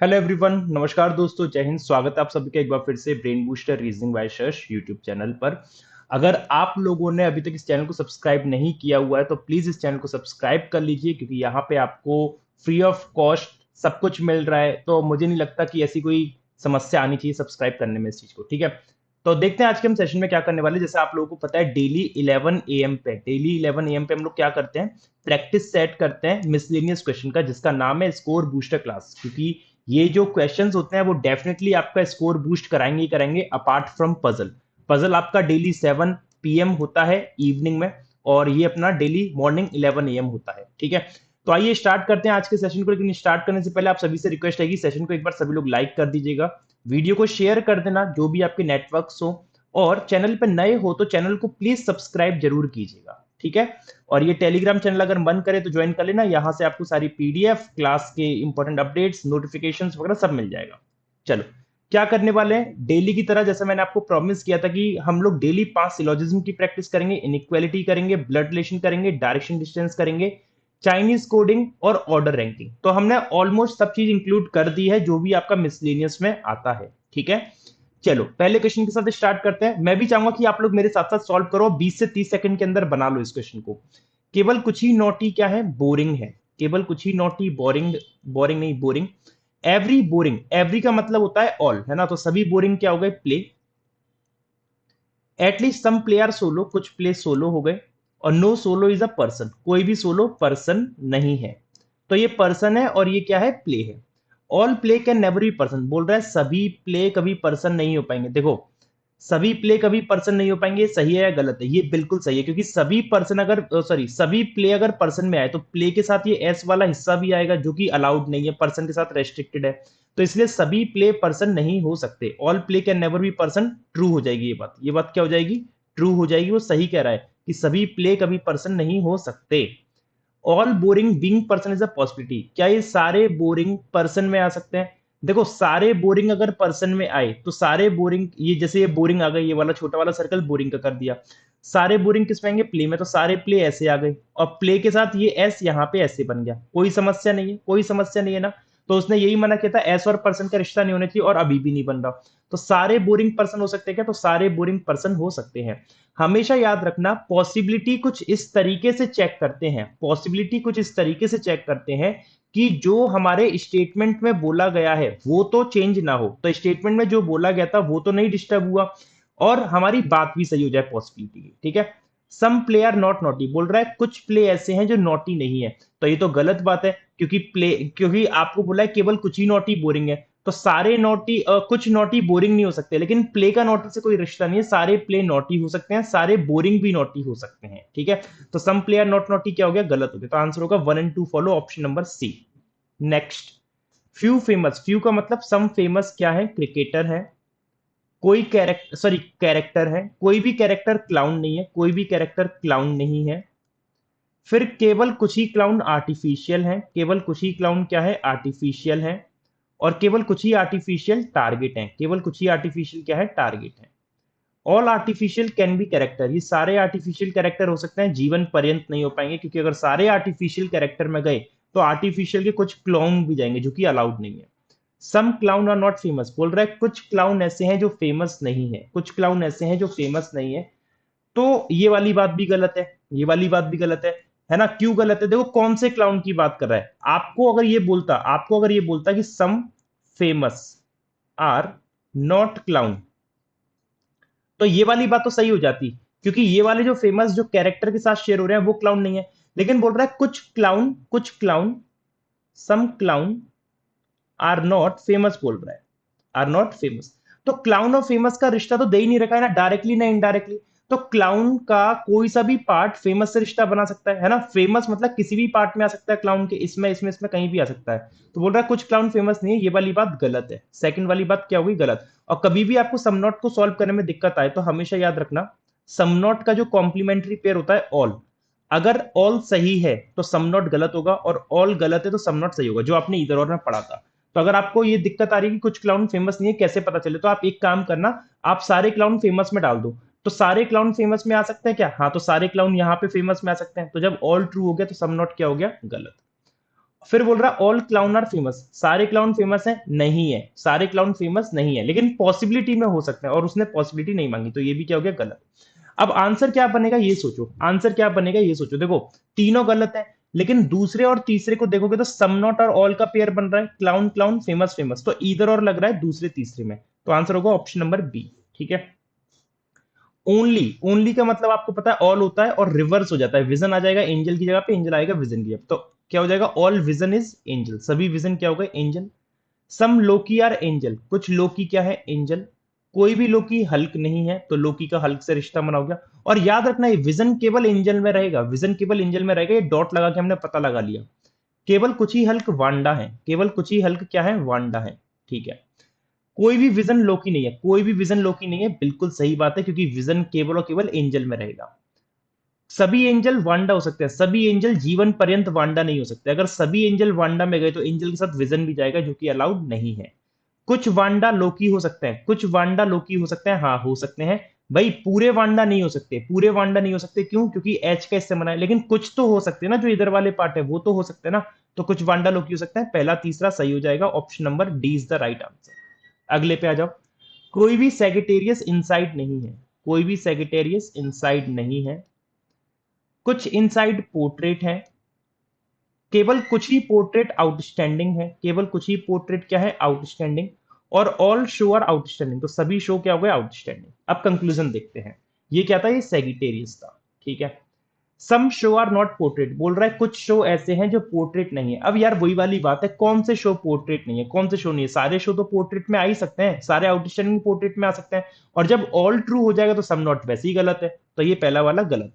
Hello everyone, नमस्कार दोस्तों, जय हिंद। स्वागत है आप सभी का एक बार फिर से brain booster reasoning by Shash YouTube channel पर। अगर आप लोगों ने अभी तक इस चैनल को सब्सक्राइब नहीं किया हुआ है तो प्लीज इस चैनल को सब्सक्राइब कर लीजिए, क्योंकि यहाँ पे आपको फ्री ऑफ कॉस्ट सब कुछ मिल रहा है। तो मुझे नहीं लगता कि ऐसी कोई समस्या आनी चाहिए सब्सक्राइब करने में इस चीज को। ठीक है, तो देखते हैं आज के हम सेशन में क्या करने वाले हैं। जैसे आप लोगों को पता है, डेली 11 AM पे हम लोग क्या करते हैं, प्रैक्टिस सेट करते हैं मिसलेनियस क्वेश्चन का, जिसका नाम है स्कोर बूस्टर क्लास। क्योंकि ये जो क्वेश्चंस होते हैं वो डेफिनेटली आपका स्कोर बूस्ट कराएंगे ही कराएंगे, अपार्ट फ्रॉम पजल। पजल आपका डेली 7 PM होता है इवनिंग में, और ये अपना डेली मॉर्निंग 11 AM होता है। ठीक है, तो आइए स्टार्ट करते हैं आज के सेशन को। लेकिन स्टार्ट करने से पहले आप सभी से रिक्वेस्ट है कि सेशन को एक बार सभी लोग लाइक कर दीजिएगा, वीडियो को शेयर कर देना जो भी आपके नेटवर्क्स हो, और चैनल पर नए हो तो चैनल को प्लीज सब्सक्राइब जरूर कीजिएगा। ठीक है, और ये टेलीग्राम चैनल अगर मन करे तो ज्वाइन कर लेना, यहां से आपको सारी पीडीएफ, क्लास के इंपॉर्टेंट अपडेट्स, नोटिफिकेशंस वगैरह सब मिल जाएगा। चलो, क्या करने वाले हैं डेली की तरह, जैसे मैंने आपको प्रॉमिस किया था कि हम लोग डेली 5 सिलोजिज्म की प्रैक्टिस करेंगे, इनइक्वालिटी करेंगे, ब्लड रिलेशन करेंगे, डायरेक्शन डिस्टेंस करेंगे, चाइनीज कोडिंग और ऑर्डर रैंकिंग। तो हमने ऑलमोस्ट सब चीज इंक्लूड कर दी है जो भी आपका मिसलेनियस में आता है। ठीक है, चलो पहले क्वेश्चन के साथ स्टार्ट करते हैं। मैं भी चाहूंगा कि आप लोग मेरे साथ साथ सॉल्व करो, 20 से 30 सेकंड के अंदर बना लो इस क्वेश्चन को। केवल कुछ ही नोटी क्या है, बोरिंग है। केवल कुछ ही नोटी बोरिंग, बोरिंग नहीं बोरिंग। एवरी बोरिंग, एवरी का मतलब होता है ऑल, है ना। तो सभी बोरिंग क्या हो गए, play. At least some play are solo, कुछ प्ले सोलो हो गए। और no solo is a person, कोई भी सोलो पर्सन नहीं है। तो ये पर्सन है और ये क्या है, प्ले है। All play can never be person, बोल रहा है सभी प्ले कभी पर्सन नहीं हो पाएंगे। देखो, सभी प्ले कभी पर्सन नहीं हो पाएंगे, सही है या गलत है? ये बिल्कुल सही है, क्योंकि सभी पर्सन अगर सॉरी सभी प्ले अगर पर्सन में आए तो प्ले के साथ ये एस वाला हिस्सा भी आएगा जो कि अलाउड नहीं है, पर्सन के साथ रेस्ट्रिक्टेड है। तो इसलिए सभी प्ले पर्सन नहीं हो सकते। All play can never be person, true हो जाएगी ये बात क्या हो जाएगी, ट्रू हो जाएगी। वो सही कह रहा है कि सभी प्ले कभी पर्सन नहीं हो सकते। All boring being person is a possibility, क्या ये सारे बोरिंग पर्सन में आ सकते हैं? देखो, सारे बोरिंग अगर पर्सन में आए तो सारे बोरिंग, ये जैसे ये बोरिंग आ गई, ये वाला छोटा वाला सर्कल बोरिंग का कर दिया। सारे बोरिंग किस में आएंगे, प्ले में। तो सारे प्ले ऐसे आ गए, और प्ले के साथ ये एस यहाँ पे ऐसे बन गया। कोई समस्या नहीं है, कोई समस्या नहीं है ना। तो उसने यही मना किया था, एस और पर्सन का रिश्ता नहीं होना चाहिए, और अभी भी नहीं बन रहा। तो सारे बोरिंग पर्सन हो सकते हैं क्या, तो सारे बोरिंग पर्सन हो सकते हैं। हमेशा याद रखना, पॉसिबिलिटी कुछ इस तरीके से चेक करते हैं, पॉसिबिलिटी कुछ इस तरीके से चेक करते हैं कि जो हमारे स्टेटमेंट में बोला गया है वो तो चेंज ना हो। तो स्टेटमेंट में जो बोला गया था वो तो नहीं डिस्टर्ब हुआ, और हमारी बात भी सही हो जाए पॉसिबिलिटी की। ठीक है, सम प्ले आर नॉट नॉटी, बोल रहा है कुछ प्ले ऐसे हैं जो नॉटी नहीं है। तो ये तो गलत बात है, क्योंकि आपको बोला है केवल कुछ ही नॉटी बोरिंग है। तो सारे नॉटी कुछ नॉटी बोरिंग नहीं हो सकते, लेकिन प्ले का नॉटी से कोई रिश्ता नहीं है। सारे प्ले नॉटी हो सकते हैं, सारे बोरिंग भी नॉटी हो सकते हैं। ठीक है, तो सम प्ले आर नॉट नॉटी क्या हो गया, गलत हो गया। तो आंसर होगा 1 and 2 follow, option number C. Next, few famous, few का मतलब सम फेमस क्या है, क्रिकेटर है। कोई कैरेक्टर, सॉरी कैरेक्टर है, कोई भी कैरेक्टर क्लाउन नहीं है, कोई भी कैरेक्टर क्लाउन नहीं है। फिर केवल कुछ ही क्लाउन आर्टिफिशियल है, केवल कुछ ही क्लाउन क्या है, आर्टिफिशियल है। और केवल कुछ ही आर्टिफिशियल टारगेट है, केवल कुछ ही आर्टिफिशियल क्या है, टारगेट है। All artificial can be character, ये सारे आर्टिफिशियल कैरेक्टर हो सकते हैं, जीवन पर्यंत नहीं हो पाएंगे, क्योंकि अगर सारे आर्टिफिशियल कैरेक्टर में गए तो आर्टिफिशियल के कुछ क्लाउन भी जाएंगे जो कि अलाउड नहीं है। सम क्लाउन आर नॉट फेमस, बोल रहा है कुछ क्लाउन ऐसे हैं जो फेमस नहीं है, कुछ क्लाउन ऐसे हैं जो फेमस नहीं है। तो ये वाली बात भी गलत है, ये वाली बात भी गलत है ना। क्यों गलत है, देखो कौन से क्लाउन की बात कर रहा है। आपको अगर ये बोलता कि some famous are not clown, तो ये वाली बात तो सही हो जाती, क्योंकि ये वाले जो फेमस जो कैरेक्टर के साथ शेयर हो रहे हैं वो क्लाउन नहीं है। लेकिन बोल रहा है कुछ clown, some clown are not famous, बोल रहा है आर नॉट फेमस। तो क्लाउन और फेमस का रिश्ता तो दे ही नहीं रखा है ना, डायरेक्टली ना इनडायरेक्टली। तो क्लाउन का कोई सा भी पार्ट फेमस से रिश्ता बना सकता है ना। फेमस मतलब किसी भी पार्ट में आ सकता है क्लाउन के, इसमें कहीं भी आ सकता है। तो बोल रहा है कुछ क्लाउन फेमस नहीं है, ये वाली बात गलत है। सेकंड वाली बात क्या हुई, गलत। और कभी भी आपको सम नॉट को सॉल्व करने में दिक्कत आए तो हमेशा याद रखना, सम नॉट का जो कॉम्प्लीमेंट्री पेयर होता है ऑल, अगर ऑल सही है तो सम नॉट गलत होगा, और ऑल गलत है तो सम नॉट सही होगा, जो आपने इधर और में पढ़ा था। तो अगर आपको ये दिक्कत आ रही है कि कुछ क्लाउन फेमस नहीं है, कैसे पता चले, तो आप एक काम करना, आप सारे क्लाउन फेमस में डाल दो। तो सारे क्लाउन फेमस में आ सकते हैं क्या, हाँ, तो सारे क्लाउन यहाँ पे फेमस में आ सकते हैं। तो जब ऑल ट्रू हो गया तो सम नॉट क्या हो गया, गलत। फिर बोल रहा ऑल क्लाउन आर फेमस, सारे क्लाउन फेमस हैं? नहीं है, सारे क्लाउन फेमस नहीं है, लेकिन पॉसिबिलिटी में हो सकते हैं, और उसने पॉसिबिलिटी नहीं मांगी, तो ये भी क्या हो गया, गलत। अब आंसर क्या बनेगा ये सोचो, आंसर क्या बनेगा ये सोचो। देखो तीनों गलत है, लेकिन दूसरे और तीसरे को देखोगे तो सम नॉट और ऑल का पेयर बन रहा है, क्लाउन क्लाउन फेमस फेमस, तो इधर और लग रहा है दूसरे तीसरे में, तो आंसर होगा ऑप्शन नंबर बी। ठीक है। ओनली, ओनली का मतलब आपको पता है ऑल होता है और रिवर्स हो जाता है, विजन आ जाएगा एंजल की जगह पे, एंजल आएगा विजन की जगह, तो क्या हो जाएगा, ऑल विजन इज एंजल, सभी विजन क्या हो गए, angel. Some Loki are angel, कुछ लोकी क्या है, एंजल। कोई भी लोकी हल्क नहीं है, तो लोकी का हल्क से रिश्ता बना हो गया। और याद रखना ये विजन केवल एंजल में रहेगा, विजन केवल एंजल में रहेगा, ये डॉट लगा के हमने पता लगा लिया। केवल कुछ ही हल्क वांडा है, केवल कुछ ही हल्क क्या है, वांडा है। ठीक है। कोई भी विजन लोकी नहीं है, कोई भी विजन लोकी नहीं है, बिल्कुल सही बात है, क्योंकि विजन केवल और केवल एंजल में रहेगा। सभी एंजल वांडा हो सकते हैं, सभी एंजल जीवन पर्यंत वांडा नहीं हो सकते, अगर सभी एंजल वांडा में गए तो एंजल के साथ विजन भी जाएगा, जो कि अलाउड नहीं है। कुछ वांडा लोकी हो सकते हैं, कुछ वांडा लोकी हो सकते हैं, हाँ हो सकते हैं। भाई पूरे वांडा नहीं हो सकते, पूरे वांडा नहीं हो सकते, क्यों, क्योंकि एच का इससे मना है, लेकिन कुछ तो हो सकते हैं ना, जो इधर वाले पार्ट है वो तो हो सकते हैं ना, तो कुछ वांडा लोकी हो सकते हैं, पहला तीसरा सही हो जाएगा, option number D is the right answer. अगले पे आ जाओ। कोई भी सेगिटेरियस इनसाइड नहीं है, कोई भी सेगिटेरियस इनसाइड नहीं है। कुछ इनसाइड पोर्ट्रेट है, केवल कुछ ही पोर्ट्रेट आउटस्टैंडिंग है, केवल कुछ ही पोर्ट्रेट क्या है, आउटस्टैंडिंग। और ऑल शो आर आउटस्टैंडिंग, तो सभी शो क्या हो गए, आउटस्टैंडिंग। अब कंक्लूजन देखते हैं, ये क्या था, ये सेगिटेरियस था। ठीक है। सम शो आर नॉट पोर्ट्रेट, बोल रहा है कुछ शो ऐसे हैं जो पोर्ट्रेट नहीं है। अब यार वही वाली बात है, कौन से शो पोर्ट्रेट नहीं है, कौन से शो नहीं है, सारे शो तो पोर्ट्रेट में आ ही सकते हैं, सारे आउटस्टैंडिंग पोर्ट्रेट में आ सकते हैं। और जब ऑल ट्रू हो जाएगा तो सम नॉट वैसे ही गलत है, तो ये पहला वाला गलत।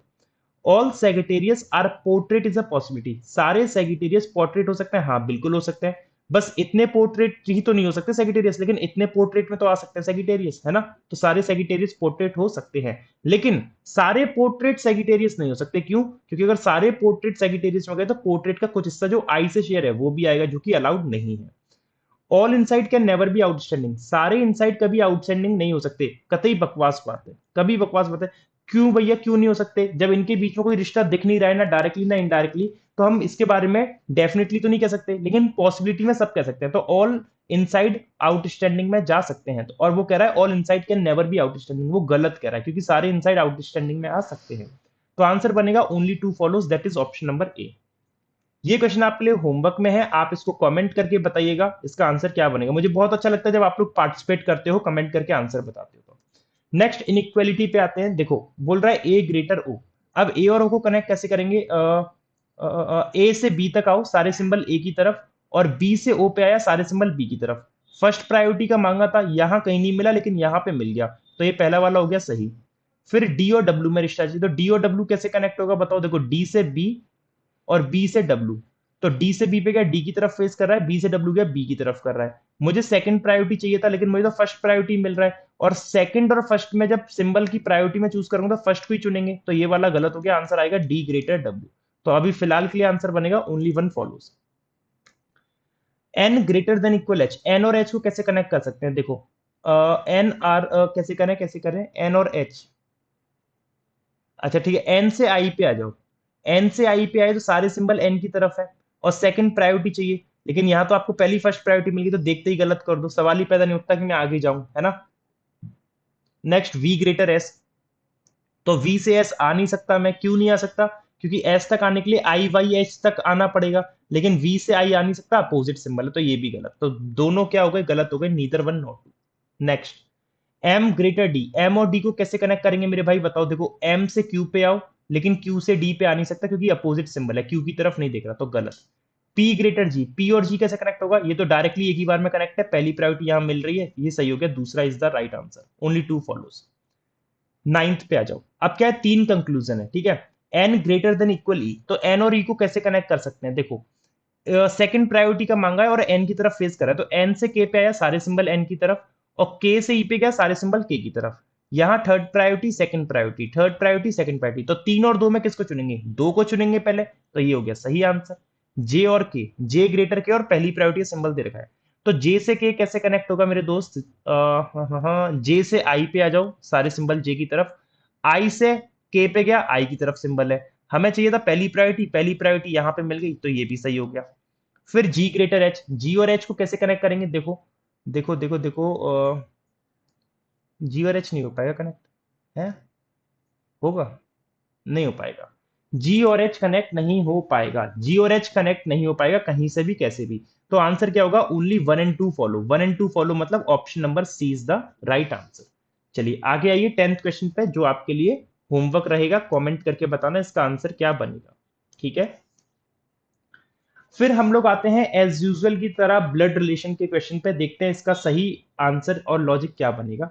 All Sagittarius are portrait is a possibility, सारे सेगिटेरियस पोर्ट्रेट हो सकते हैं, हाँ बिल्कुल हो सकते हैं। बस इतने पोर्ट्रेट ही तो नहीं हो सकते सेगिटेरियस, लेकिन इतने पोर्ट्रेट में तो आ सकते हैं सेगिटेरियस, है ना। तो सारे सेगिटेरियस पोर्ट्रेट हो सकते हैं, लेकिन सारे पोर्ट्रेट सेगिटेरियस नहीं हो सकते, क्यों, क्योंकि अगर सारे पोर्ट्रेट सेगिटेरियस में गए तो पोर्ट्रेट का कुछ हिस्सा जो आई से शेयर है वो भी आएगा, जो कि अलाउड नहीं है। All inside can never be outstanding, सारे इनसाइड कभी आउटस्टैंडिंग नहीं हो सकते, कतई बकवास बात है, कभी बकवास बात है। क्यों भैया, क्यों नहीं हो सकते, जब इनके बीच में कोई रिश्ता दिख नहीं रहा है ना डायरेक्टली ना इनडायरेक्टली, तो हम इसके बारे में डेफिनेटली तो नहीं कह सकते, लेकिन पॉसिबिलिटी में सब कह सकते हैं। तो ऑल इनसाइड आउटस्टैंडिंग में जा सकते हैं, तो और वो कह रहा है all inside can never be outstanding, वो गलत कह रहा है, क्योंकि सारे इनसाइड आउटस्टैंडिंग में आ सकते हैं। तो आंसर बनेगा only two follows, that is option number A. ये क्वेश्चन आपके लिए होमवर्क में है, आप इसको कमेंट करके बताइएगा इसका आंसर क्या बनेगा। मुझे बहुत अच्छा लगता है जब आप लोग पार्टिसिपेट करते हो, कमेंट करके आंसर बताते हो। तो नेक्स्ट इनइक्वालिटी पे आते हैं। देखो बोल रहा है ए ग्रेटर ओ, अब ए और ओ को कनेक्ट कैसे करेंगे, ए से बी तक आओ, सारे सिंबल ए की तरफ, और बी से ओ पे आया, सारे सिंबल बी की तरफ। फर्स्ट प्रायोरिटी का मांगा था, यहां कहीं नहीं मिला, लेकिन यहां पे मिल गया, तो ये पहला वाला हो गया सही। फिर डी और डब्ल्यू में रिश्ता चाहिए, तो डी और डब्ल्यू कैसे कनेक्ट होगा बताओ। देखो डी से बी और बी से डब्ल्यू, तो डी से बी पे क्या, डी की तरफ फेस कर रहा है, बी से डब्ल्यू क्या, बी की तरफ कर रहा है। मुझे सेकंड प्रायोरिटी चाहिए था, लेकिन मुझे तो फर्स्ट प्रायोरिटी मिल रहा है, और सेकंड और फर्स्ट में जब सिंबल की प्रायोरिटी में चूज करूंगा तो फर्स्ट को ही चुनेंगे, तो ये वाला गलत हो गया, आंसर आएगा डी ग्रेटर डब्ल्यू। तो अभी फिलहाल के लिए आंसर बनेगा only one follows. N greater than equal H, N और एच को कैसे कनेक्ट कर सकते हैं, देखो एन आर कैसे करें, कैसे करें, एन और एच। अच्छा ठीक है, एन से आई पे आ जाओ, एन से आई पे आए तो सारे सिंबल एन की तरफ है, और सेकंड प्रायोरिटी चाहिए, लेकिन यहां तो आपको पहली फर्स्ट प्रायोरिटी मिल गई, तो देखते ही गलत कर दो, सवाल ही पैदा नहीं उठता कि मैं आगे जाऊं, है ना। नेक्स्ट वी ग्रेटर एस, तो वी से एस आ नहीं सकता मैं, क्यों नहीं आ सकता, क्योंकि एस तक आने के लिए आई वाई एच तक आना पड़ेगा, लेकिन वी से आई आ नहीं सकता, अपोजिट सिंबल है, तो ये भी गलत, तो दोनों क्या हो गए, गलत हो गए, neither one not two. Next M greater D, M और डी को कैसे कनेक्ट करेंगे मेरे भाई बताओ। देखो एम से क्यू पे आओ, लेकिन क्यू से डी पे आ नहीं सकता, क्योंकि अपोजिट सिंबल है, क्यू की तरफ नहीं देख रहा, तो गलत। पी ग्रेटर जी, पी और जी कैसे कनेक्ट होगा, ये तो डायरेक्टली एक ही बार में कनेक्ट है, पहली प्रायोरिटी यहां मिल रही है, ये सही हो गया, दूसरा is the right answer, only two follows. Ninth पे आ जाओ, अब क्या है, तीन कंक्लूजन है, ठीक है। एन ग्रेटर देन इक्वल ई, तो एन और ई को कैसे कनेक्ट कर सकते हैं, देखो सेकंड प्रायोरिटी का मांगा है और एन की तरफ फेस कर रहा है, तो एन से के पे आया, सारे सिंबल एन की तरफ, और के से ई पे गया, सारे सिंबल के की तरफ। यहां third priority second priority, third priority second priority, तो तीन और दो में किसको चुनेंगे, दो को चुनेंगे पहले, तो ये हो गया सही आंसर। जे और के, जे ग्रेटर के और पहली प्रायोरिटी सिंबल दे रखा है, तो जे से के कैसे कनेक्ट होगा मेरे दोस्त, जे से आई पे आ जाओ, सारे सिंबल जे की तरफ, आई से के पे गया, आई की तरफ सिंबल है, हमें चाहिए था पहली प्रायोरिटी, पहली प्रायोरिटी यहां पे मिल गई, तो ये भी सही हो गया। फिर जी ग्रेटर एच, जी और एच को कैसे कनेक्ट करेंगे, देखो देखो देखो देखो, जी और एच नहीं हो पाएगा कनेक्ट, है, होगा, नहीं हो पाएगा। जी और एच कनेक्ट नहीं हो पाएगा, जी और एच कनेक्ट नहीं हो पाएगा कहीं से भी कैसे भी। तो आंसर क्या होगा, only 1 and 2 follow, 1 and 2 follow मतलब option number C is the right answer. चलिए आगे आइए 10th क्वेश्चन पे, जो आपके लिए होमवर्क रहेगा, कमेंट करके बताना इसका आंसर क्या बनेगा, ठीक है। फिर हम लोग आते हैं एज यूजुअल की तरह ब्लड रिलेशन के क्वेश्चन पे, देखते हैं इसका सही आंसर और लॉजिक क्या बनेगा।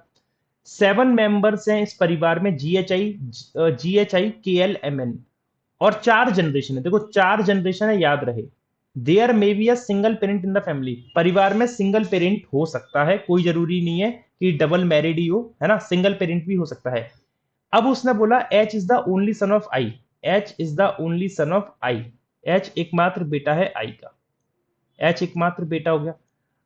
7 मेंबर्स हैं इस परिवार में, GHI KL MN, और 4 जनरेशन है, देखो 4 जनरेशन है, याद रहे। There may be a single parent in the family, परिवार में सिंगल पेरेंट हो सकता है, कोई जरूरी नहीं है कि डबल मैरिड ही हो, है ना, सिंगल पेरेंट भी हो सकता है। अब उसने बोला H is the only son of I, H is the only son of I, H एकमात्र बेटा है आई का, एच एकमात्र बेटा हो गया।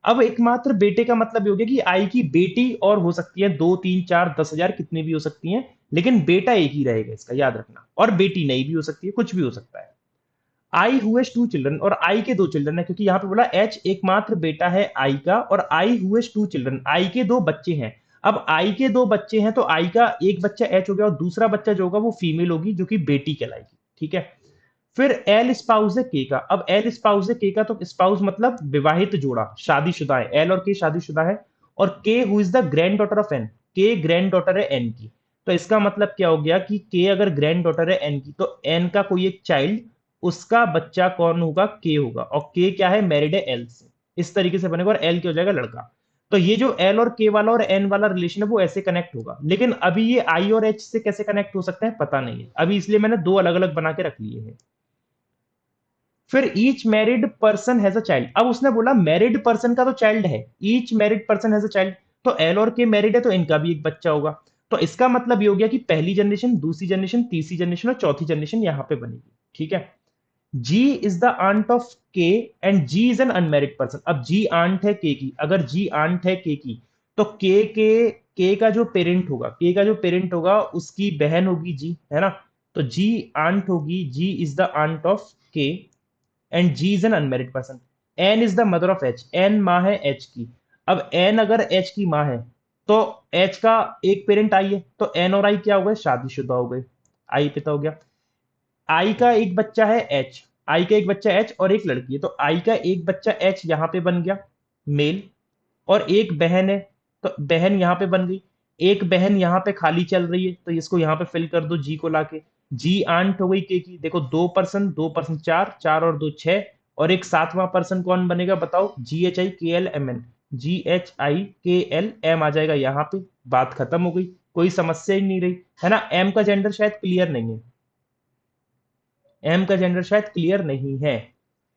अब एकमात्र बेटे का मतलब ये हो गया कि आई की बेटी और हो सकती है, 2 3 4 10,000 कितनी भी हो सकती हैं, लेकिन बेटा एक ही रहेगा, इसका याद रखना, और बेटी नहीं भी हो सकती है, कुछ भी हो सकता है। आई हु हैज 2 चिल्ड्रन, और आई के 2 चिल्ड्रन है, क्योंकि यहां पे बोला एच एकमात्र बेटा है आई का, और आई हु हैज 2 चिल्ड्रन, आई के 2 बच्चे हैं। अब आई के 2 बच्चे हैं, तो आई का एक बच्चा एच हो गया, और दूसरा बच्चा जो होगा वो फीमेल होगी, जो कि बेटी कहलाएगी, ठीक है। फिर एल स्पाउस है के का, अब एल स्पाउस है के का, तो स्पाउस मतलब विवाहित जोड़ा, शादीशुदा है, एल और के शादीशुदा है। और K who is the granddaughter of N, K granddaughter है एन की। तो इसका मतलब क्या हो गया कि के अगर ग्रैंड डॉटर है एन की, तो एन का कोई एक चाइल्ड, उसका बच्चा कौन होगा, के होगा, और के क्या है, मैरिड है एल से, इस तरीके से बनेगा, और एल के हो जाएगा लड़का। तो ये जो एल और के वाला और एन वाला रिलेशन है वो ऐसे कनेक्ट होगा, लेकिन अभी ये आई और एच से कैसे कनेक्ट हो सकते हैं पता नहीं है अभी, इसलिए मैंने दो अलग अलग बना के रख लिए हैं। फिर each married person has a child, अब उसने बोला मैरिड पर्सन का तो चाइल्ड है, each married person has a child, तो एल और के मैरिड है, तो इनका भी एक बच्चा होगा। तो इसका मतलब ये हो गया कि पहली जनरेशन, दूसरी जनरेशन, तीसरी जनरेशन और चौथी जनरेशन यहां पे बनेगी, ठीक है। G is the aunt of K, and G is an unmarried person, अब जी आंट है के की, अगर जी आंट है के की, तो के का जो पेरेंट होगा, के का जो पेरेंट होगा उसकी बहन होगी जी, है ना। तो जी आंट होगी, G is the aunt of K, and G is an unmarried person. N is the mother of H, N माँ है एच की। अब एन अगर एच की माँ है, तो एच का एक पेरेंट आई है, तो एन और आई क्या हो गए, शादीशुदा हो गए, आई पिता हो गया। आई का एक बच्चा है एच, आई का एक बच्चा एच और एक लड़की है, तो आई का एक बच्चा एच यहां पे बन गया, मेल। और एक बहन है, तो बहन यहां पे बन गई। एक बहन यहां पे खाली चल रही है, तो इसको यहां पे फिल कर दो जी को लाके। जी आंट हो गई के की, देखो 2 पर्सन 4, 4 और 2 6, और एक सातवां पर्सन कौन बनेगा बताओ, GHI KL MN, GHI KL M आ जाएगा यहाँ पे, बात खत्म हो गई, कोई समस्या ही नहीं रही, है ना। एम का जेंडर शायद क्लियर नहीं है, एम का जेंडर शायद क्लियर नहीं है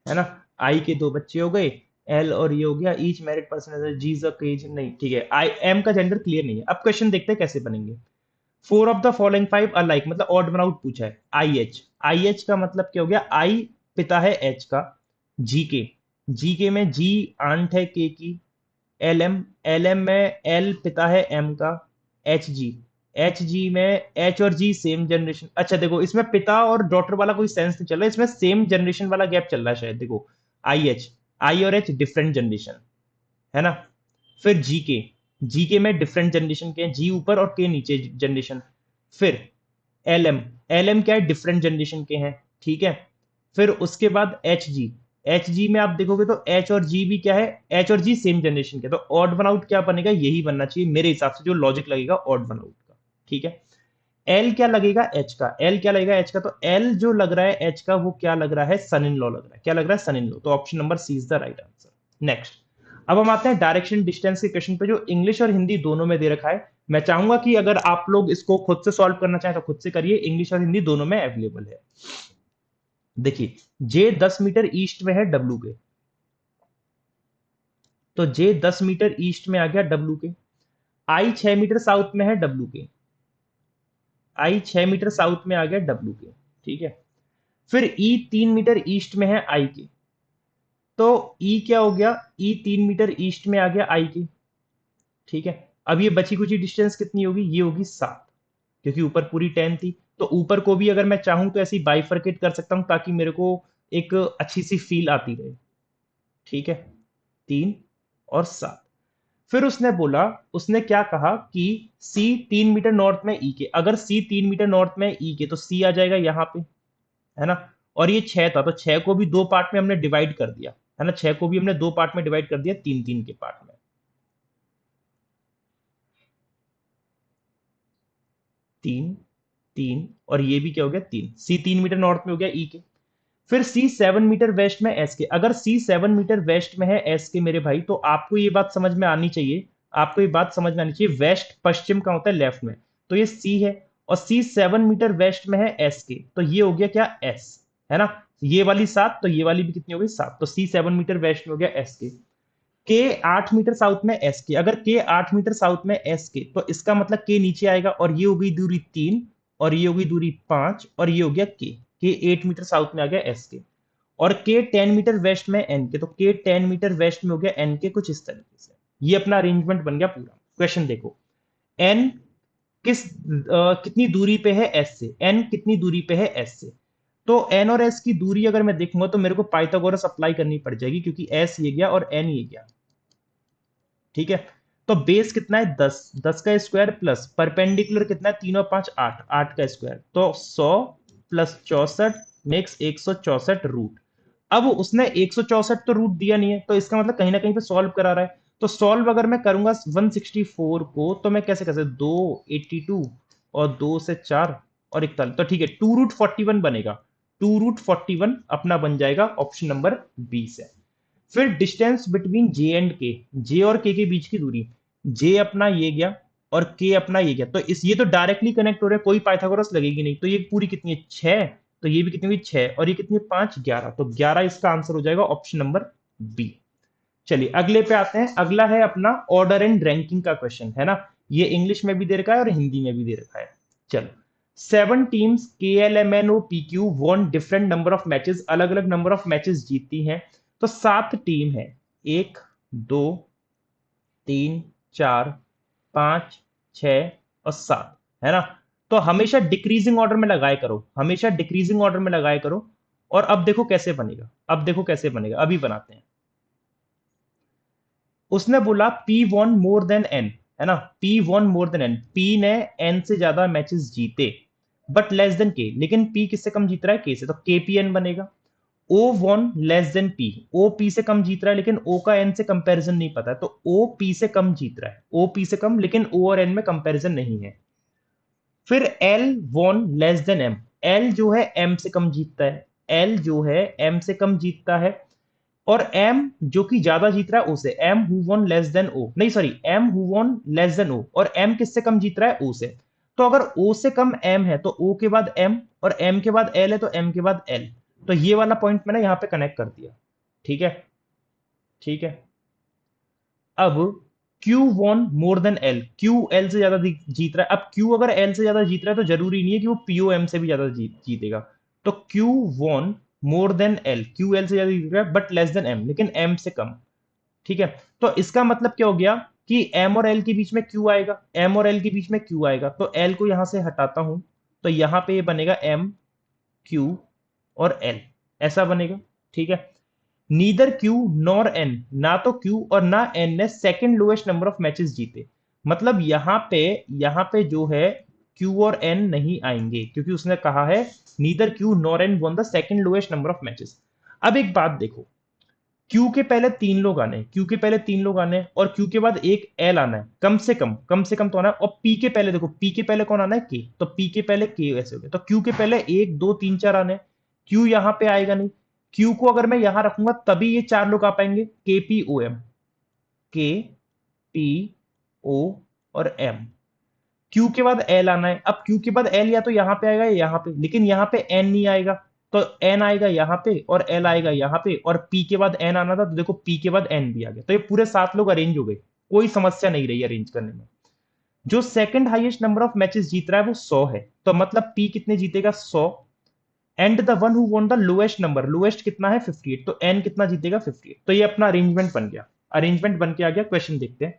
ना। आई के 2 बच्चे हो गए, एल और ये हो गया, each married person, G is केज नहीं, ठीक है, आई एम का जेंडर क्लियर नहीं है। अब क्वेश्चन देखते हैं कैसे बनेंगे। 4 of the following 5 are like, मतलब ऑड वन आउट पूछा है। आई एच का मतलब क्या हो गया, आई पिता है एच का, जी के में जी आंट है के की, एल एम में एल पिता है एम का, जी एच जी में एच और जी सेम जनरेशन, अच्छा देखो इसमें पिता और डॉटर वाला कोई सेंस नहीं चल रहा है, इसमें सेम जनरेशन वाला गैप चल रहा है शायद, देखो आई और एच डिफरेंट जनरेशन, है ना। फिर जी के में डिफरेंट जनरेशन के हैं, जी ऊपर और के नीचे जनरेशन। फिर एल एम क्या है, डिफरेंट जनरेशन के हैं, ठीक है। फिर उसके बाद एच जी में आप देखोगे तो एच और जी भी क्या है, एच और जी सेम जनरेशन के, तो ऑड वन आउट क्या बनेगा, यही बनना चाहिए मेरे हिसाब से, जो लॉजिक लगेगा ऑड वन आउट का, ठीक है। एल क्या लगेगा एच का, एल क्या लगेगा एच का, तो एल जो लग रहा है एच का वो क्या लग रहा है, सन इन लॉ लग रहा है, क्या लग रहा है, सन इन लॉ, तो option number C is the right answer. Next, अब हम आते हैं डायरेक्शन डिस्टेंस के क्वेश्चन पे, जो इंग्लिश और हिंदी दोनों में दे रखा है। मैं चाहूंगा कि अगर आप लोग इसको खुद से सॉल्व करना चाहें तो खुद से करिए, इंग्लिश और हिंदी दोनों में अवेलेबल है। देखिए, जे 10 मीटर ईस्ट में है डब्ल्यू के, तो जे 10 मीटर ईस्ट में आ गया डब्ल्यू के। आई 6 मीटर साउथ में है डब्ल्यू के, आई 6 मीटर साउथ में आ गया डब्ल्यू के, ठीक है। फिर ई 3 मीटर ईस्ट में है आई के, तो ई क्या हो गया, ई 3 मीटर ईस्ट में आ गया आई के, ठीक है। अब ये बची कुची डिस्टेंस कितनी होगी, ये होगी 7, क्योंकि ऊपर पूरी 10 थी, तो ऊपर को भी अगर मैं चाहूं तो ऐसे बाइफरकेट कर सकता हूं, ताकि मेरे को एक अच्छी सी फील आती रहे। ठीक है, 3 और 7। फिर उसने बोला, उसने क्या कहा कि सी 3 मीटर नॉर्थ में ई के, अगर सी 3 मीटर नॉर्थ में ई के तो सी आ जाएगा यहाँ पे, है ना। और ये 6 था, तो 6 को भी 2 पार्ट में हमने डिवाइड कर दिया, है ना, 6 को भी हमने 2 पार्ट में डिवाइड कर दिया, 3 3 के पार्ट में, 3 3, और ये भी क्या हो गया 3, सी 3 मीटर नॉर्थ में हो गया ई के। फिर सी 7 मीटर वेस्ट में एस के, अगर सी 7 मीटर वेस्ट में है एस के मेरे भाई, तो आपको ये बात समझ में आनी चाहिए, आपको ये बात समझ में आनी चाहिए, वेस्ट पश्चिम का होता है लेफ्ट में, तो ये सी है, और सी 7 मीटर वेस्ट में है एस के, तो ये हो गया क्या एस, है ना। ये वाली 7, तो ये वाली भी कितनी हो गई 7, तो सी 7 मीटर वेस्ट में हो गया एस के 8 मीटर साउथ में एस के, अगर के 8 मीटर साउथ में एस के, तो इसका मतलब के नीचे आएगा, और ये हो गई दूरी 3, और ये हो गई दूरी 5, और ये हो गया के 8 मीटर साउथ में आ गया एस के, और के 10 मीटर वेस्ट में एन के, तो के 10 मीटर वेस्ट में हो गया एन के, कुछ इस तरीके से ये अपना अरेंजमेंट बन गया पूरा। क्वेश्चन देखो, एन कितनी दूरी पे है एस से, एन कितनी दूरी पे है एस से, तो एन और एस की दूरी अगर मैं देखूंगा तो मेरे को पाइथागोरस अप्लाई करनी पड़ जाएगी, क्योंकि एस ये गया और एन ये गया, ठीक है। तो बेस कितना है 10, 10 का स्क्वायर प्लस परपेंडिकुलर कितना है 3 और 5 8, 8 का स्क्वायर, तो 100 प्लस 64 मेक्स 164 रूट। अब उसने 164 तो रूट दिया नहीं है, तो इसका मतलब कहीं ना कहीं पे सॉल्व करा रहा है, तो सॉल्व अगर मैं करूंगा 164 को, तो मैं कैसे कैसे 282 और 2 से 4 और 41, तो ठीक है 2√41 बनेगा, 2√41 अपना बन जाएगा, ऑप्शन नंबर 20 है। फिर डिस्टेंस बिटवीन जे एंड के, जे और के बीच की दूरी, जे अपना ये गया और के अपना ये गया, तो इस ये तो डायरेक्टली कनेक्ट हो रहे हैं, कोई पाइथागोरस लगेगी नहीं, तो ये पूरी कितनी है 6, तो ये भी कितनी हुई 6, और ये कितनी 5 11, तो 11 इसका आंसर हो जाएगा ऑप्शन नंबर बी। चलिए अगले पे आते हैं, अगला है अपना ऑर्डर एंड रैंकिंग का क्वेश्चन, है ना, ये इंग्लिश में भी दे रखा है और हिंदी में भी दे रखा है। चलो, 7 टीम्स के L M N O P Q won different number of matches, अलग अलग नंबर ऑफ मैचेस जीती हैं, तो 7 टीम है, 1 2 3 4 5 6 और 7, है ना। तो हमेशा डिक्रीजिंग ऑर्डर में लगाए करो, हमेशा डिक्रीजिंग ऑर्डर में लगाए करो। और अब देखो कैसे बनेगा, अब देखो कैसे बनेगा, अभी बनाते हैं। उसने बोला P won more than N, है ना, P won more than N, P ने एन से ज्यादा मैचेस जीते, बट लेस देन के, लेकिन पी किससे कम जीत रहा है के से, तो के पी एन बनेगा। O won less than P, O P से कम जीत रहा है, लेकिन ओ का एन से कंपैरिजन नहीं पता है, तो ओ पी से कम जीत रहा है, ओ पी से कम, लेकिन ओ और एन में कंपैरिजन नहीं है। फिर L won less than M, L जो है एम से कम जीतता है, एल जो है एम से कम जीतता है, और एम जो कि ज्यादा जीत रहा है ओ से, M who won less than O, नहीं sorry, M who won less than O, और एम किससे कम जीत रहा है ओ से, तो अगर ओ से कम एम है तो ओ के बाद एम, और एम के बाद एल है तो एम के बाद एल, तो ये वाला पॉइंट मैंने यहां पे कनेक्ट कर दिया, ठीक है, ठीक है। अब Q won more than L, Q L से ज्यादा जीत रहा है, अब Q अगर L से ज्यादा जीत रहा है तो जरूरी नहीं है कि वो POM से भी ज्यादा जीतेगा, तो Q won more than L, Q L से ज्यादा जीत रहा है बट लेस देन M, लेकिन M से कम, ठीक है। तो इसका मतलब क्या हो गया कि M और L के बीच में Q आएगा, M और L के बीच में Q आएगा, तो L को यहां से हटाता हूं, तो यहां पे ये बनेगा M Q और L, ऐसा बनेगा, ठीक है। नीदर क्यू नॉर एन, ना तो क्यू और ना एन ने second lowest number of matches जीते, मतलब यहां पे जो है क्यू और एन नहीं आएंगे, क्योंकि उसने कहा है neither Q nor N won the second lowest number of matches. अब एक बात देखो, क्यू के पहले 3 लोग आने हैं, क्यू के पहले 3 लोग आने हैं, और क्यू के बाद एक एल आना है, कम से कम तो आना है, और पी के पहले देखो, पी के पहले कौन आना है के, तो पी के पहले के, ऐसे हो गया, तो क्यू के पहले 1 2 3 4 आने हैं, क्यू यहां पे आएगा नहीं, क्यू को अगर मैं यहां रखूंगा तभी ये 4 लोग आ पाएंगे, के पी ओ एम, के पी ओ और एम, क्यू के बाद एल आना है, अब क्यू के बाद एल या तो यहां पे आएगा या यहां पे, लेकिन यहां पे एन नहीं आएगा, तो एन आएगा यहां पे और एल आएगा यहां पे, और पी के बाद एन आना था, तो देखो पी के बाद एन भी आ गया, तो ये पूरे 7 लोग अरेंज हो गए, कोई समस्या नहीं रही अरेंज करने में। जो second highest number of matches जीत रहा है वो 100 है, तो मतलब पी कितने जीतेगा 100, and the one who won the lowest number, lowest कितना है 58, तो एन कितना जीतेगा 58, तो ये अपना अरेंजमेंट बन गया, अरेंजमेंट बन के आ गया। क्वेश्चन देखते हैं,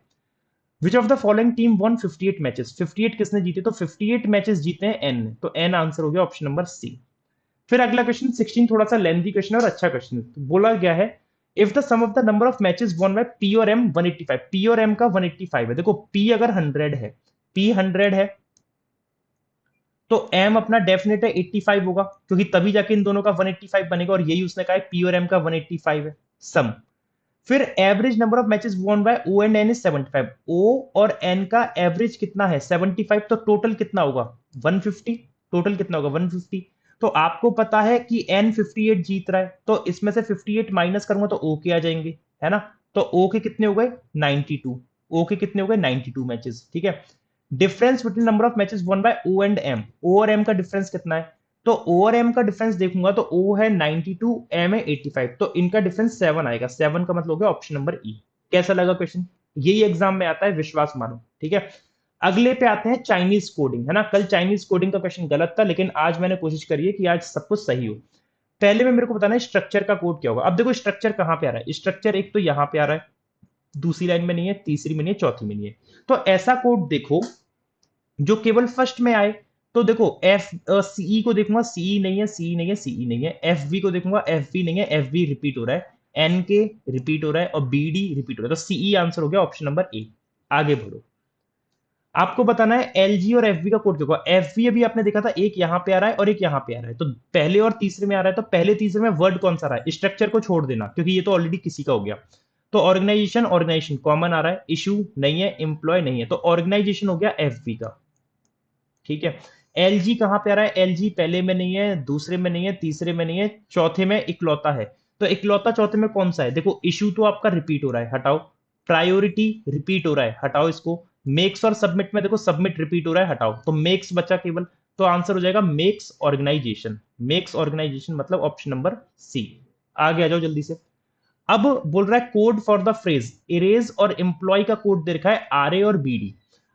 which of the following team one 58 matches, 58 किसने जीते, तो 58 मैचेस जीते हैं एन ने, तो एन आंसर हो गया ऑप्शन नंबर सी। फिर अगला क्वेश्चन 16, थोड़ा सा लेंथी क्वेश्चन और अच्छा क्वेश्चन, तो बोला गया है if the sum of the number of matches won by P और एम 185, पी और एम का 185 है। देखो पी अगर 100 है, पी 100 है, तो एम अपना डेफिनेट है 85 होगा, क्योंकि तभी जाके इन दोनों का 185 बनेगा, और यही उसने कहा है पी और एम का 185 है सम। फिर average number of matches won by O and N is 75, O और एन का एवरेज कितना है 75, तो टोटल कितना होगा 150, टोटल कितना होगा 150। तो आपको पता है कि एन 58 जीत रहा है, तो इसमें से 58 माइनस करूंगा तो ओ के आ जाएंगे, है ना। तो ओ के कितने हो गए 92, ओ के कितने हो गए 92 मैचेस, ठीक है। Difference between number of matches won by O and M, O और एम का डिफरेंस कितना है, तो ओ और एम का डिफरेंस देखूंगा तो ओ है 92, एम है 85, तो इनका डिफरेंस 7 आएगा, 7 का मतलब हो गया ऑप्शन नंबर ई। कैसा लगा क्वेश्चन, यही एग्जाम में आता है, विश्वास मानो, ठीक है। अगले पे आते हैं चाइनीज कोडिंग, है ना। कल चाइनीज कोडिंग का क्वेश्चन गलत था, लेकिन आज मैंने कोशिश करी है कि आज सब कुछ सही हो। पहले में मेरे को बताना है स्ट्रक्चर का कोड क्या होगा। अब देखो स्ट्रक्चर कहां पे आ रहा है, स्ट्रक्चर एक तो यहां पे आ रहा है, दूसरी लाइन में नहीं है, तीसरी में नहीं है, चौथी में नहीं है। तो ऐसा कोड देखो जो केवल फर्स्ट में आए। तो देखो एफ सीई को देखूंगा, सीई नहीं है, सीई नहीं है, सीई नहीं है। एफ बी को देखूंगा, एफ बी नहीं है, एफ बी रिपीट हो रहा है। एन के रिपीट हो रहा है और बी डी रिपीट हो रहा है, तो सीई आंसर हो गया ऑप्शन नंबर ए। आगे बढ़ो, आपको बताना है एल जी और एफ बी का कोड क्या होगा। एफ बी अभी आपने देखा था, एक यहां पे आ रहा है और एक यहां पे आ रहा है, तो पहले और तीसरे में आ रहा है, तो पहले तीसरे में वर्ड कौन सा रहा है, स्ट्रक्चर को छोड़ देना क्योंकि ये तो ऑलरेडी किसी का हो गया। तो ऑर्गेनाइजेशन, ऑर्गेनाइजेशन कॉमन आ रहा है, इशू नहीं है, एम्प्लॉय नहीं है, तो ऑर्गेनाइजेशन हो गया एफ बी का, ठीक है। एल जी कहां पे आ रहा है, एल जी पहले में नहीं है, दूसरे में नहीं है, तीसरे में नहीं है, चौथे में इकलौता है। तो इकलौता चौथे में कौन सा है, देखो इशू तो आपका रिपीट हो रहा है, हटाओ। प्रायोरिटी रिपीट हो रहा है, हटाओ इसको। मेक्स और सबमिट में देखो सबमिट रिपीट हो रहा है, हटाओ, तो मेक्स बचा केवल। तो आंसर हो जाएगा मेक्स ऑर्गेनाइजेशन, मेक्स ऑर्गेनाइजेशन मतलब ऑप्शन नंबर सी। आगे आ जाओ जल्दी से। अब बोल रहा है code for the phrase erase और एम्प्लॉय का कोड दे रखा है आर ए और बी डी।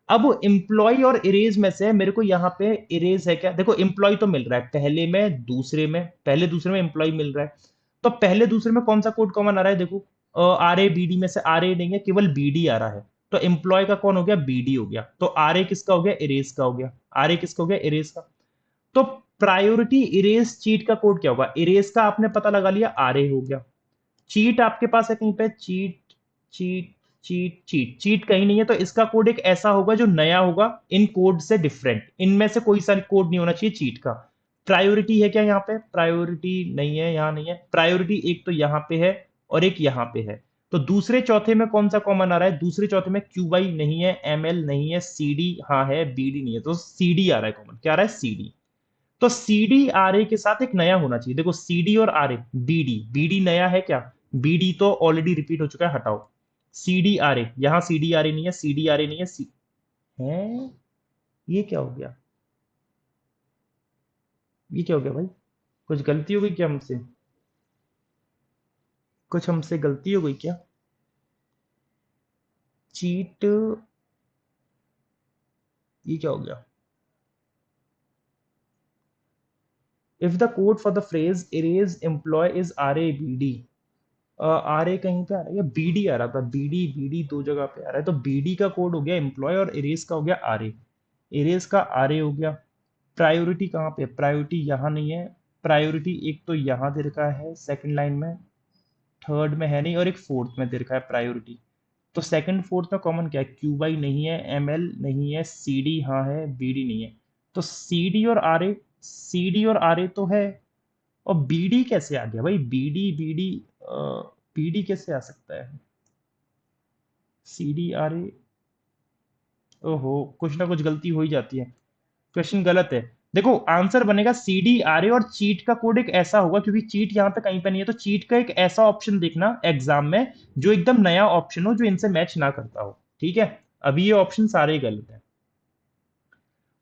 अब एम्प्लॉय और इरेज में से मेरे को यहाँ पे इरेज है क्या, देखो एम्प्लॉय तो मिल रहा है पहले में दूसरे में, पहले दूसरे में एम्प्लॉय मिल रहा है। तो पहले दूसरे में कौन सा कोड कॉमन आ रहा है, देखो आर ए बी डी में से आर ए नहीं है, केवल बी डी आ रहा है। तो एम्प्लॉय का कौन हो गया, बी डी हो गया। तो आर ए किसका हो गया, इरेज का हो गया। आर ए किसका हो गया, इरेज का। तो प्रायोरिटी इरेज चीट का कोड क्या होगा, इरेज का आपने पता लगा लिया, आर ए हो गया। चीट आपके पास है कहीं पे, cheat cheat cheat cheat cheat कहीं नहीं है, तो इसका कोड एक ऐसा होगा जो नया होगा, इन कोड से डिफरेंट, इनमें से कोई सा कोड नहीं होना चाहिए चीट का। प्रायोरिटी है क्या यहाँ पे, प्रायोरिटी नहीं है, यहाँ नहीं है। प्रायोरिटी एक तो यहाँ पे है और एक यहाँ पे है। तो दूसरे चौथे में कौन सा कॉमन आ रहा है, दूसरे चौथे में क्यू वाई नहीं है, एम एल नहीं है, सी डी हाँ है, बी डी नहीं है, तो सी डी आ रहा है कॉमन, क्या आ रहा है सी डी। तो सी डी आर ए के साथ एक नया होना चाहिए, देखो सी डी और R A, B D, B D नया है क्या, बी डी तो ऑलरेडी रिपीट हो चुका है, हटाओ। सी डी आर ए, यहां सी डी आर ए नहीं है, सी डी आर ए नहीं है, सी है, ये क्या हो गया, ये क्या हो गया भाई, कुछ गलती हो गई क्या हमसे, कुछ हमसे गलती हो गई क्या, चीट, ये क्या हो गया। If the code for the phrase erase employ is R A B D, R A कहीं पे आ रहा है, बी डी आ रहा था, बी डी दो जगह पे आ रहा है, तो बी डी का कोड हो गया एम्प्लॉय और इरेज का हो गया आर ए, इरेज का आर ए हो गया। प्रायोरिटी कहाँ पे, प्रायोरिटी यहाँ नहीं है, प्रायोरिटी एक तो यहाँ दे रखा है सेकंड लाइन में, थर्ड में है नहीं, और एक फोर्थ में दे रखा है प्रायोरिटी। तो सेकंड फोर्थ में कॉमन क्या है, क्यू वाई नहीं है, एम एल नहीं है, सी डी हाँ है, बी डी नहीं है। तो सी डी और आर ए, सी डी और आर ए तो है, और बी डी कैसे आ गया भाई, B D B D, B D कैसे आ सकता है, सी डी आर ए, ओहो कुछ ना कुछ गलती हो ही जाती है, क्वेश्चन गलत है। देखो आंसर बनेगा सी डी आर ए, और चीट का कोड एक ऐसा होगा, क्योंकि चीट यहाँ पे कहीं पे नहीं है, तो चीट का एक ऐसा ऑप्शन देखना एग्जाम में जो एकदम नया ऑप्शन हो, जो इनसे मैच ना करता हो, ठीक है। अभी ये ऑप्शन सारे ही गलत है।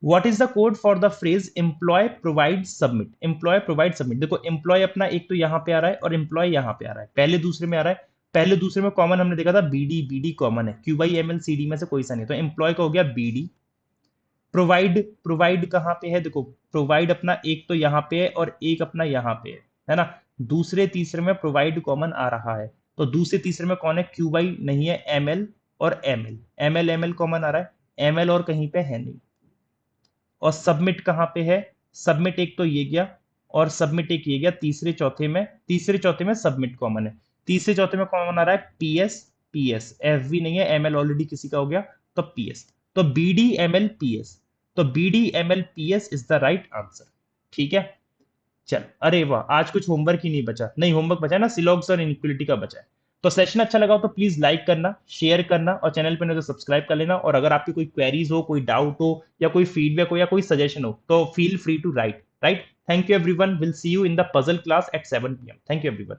What is the code for the phrase employ provide submit, employ provide submit, देखो एम्प्लॉय अपना एक तो यहाँ पे आ रहा है और एम्प्लॉय यहाँ पे आ रहा है, पहले दूसरे में आ रहा है। पहले दूसरे में कॉमन हमने देखा था बी डी कॉमन है, Q by M L C D में से कोई सा नहीं, तो एम्प्लॉय का हो गया बी डी। प्रोवाइड, प्रोवाइड कहाँ पे है, देखो प्रोवाइड अपना एक तो यहाँ पे है और एक अपना यहाँ पे है ना। दूसरे तीसरे में प्रोवाइड कॉमन आ रहा है, तो दूसरे तीसरे में कौन है, क्यू बाई नहीं है, एम एल और M L, M L common आ रहा है, एम एल और कहीं पे है नहीं। और सबमिट कहाँ पे है, सबमिट एक तो ये गया और सबमिट एक ये गया, तीसरे चौथे में, तीसरे चौथे में सबमिट कॉमन है। तीसरे चौथे में कौन आ रहा है? पीएस, पीएस, एफवी नहीं है, एमएल ऑलरेडी किसी का हो गया, तो पीएस, तो बीडी एमएल पीएस, तो BD ML PS is the right answer. ठीक है, चल, अरे वाह, आज कुछ होमवर्क ही नहीं बचा, नहीं होमवर्क बचा है ना, सिलॉग्स और इनइक्वालिटी का बचा है। तो सेशन अच्छा लगा हो तो प्लीज लाइक करना, शेयर करना, और चैनल पे नहीं तो सब्सक्राइब कर लेना। और अगर आपकी कोई क्वेरीज हो, कोई डाउट हो, या कोई फीडबैक हो, या कोई सजेशन हो, तो feel free to write. Right, thank you everyone, will see you in the puzzle class at 7 PM। Thank you everyone.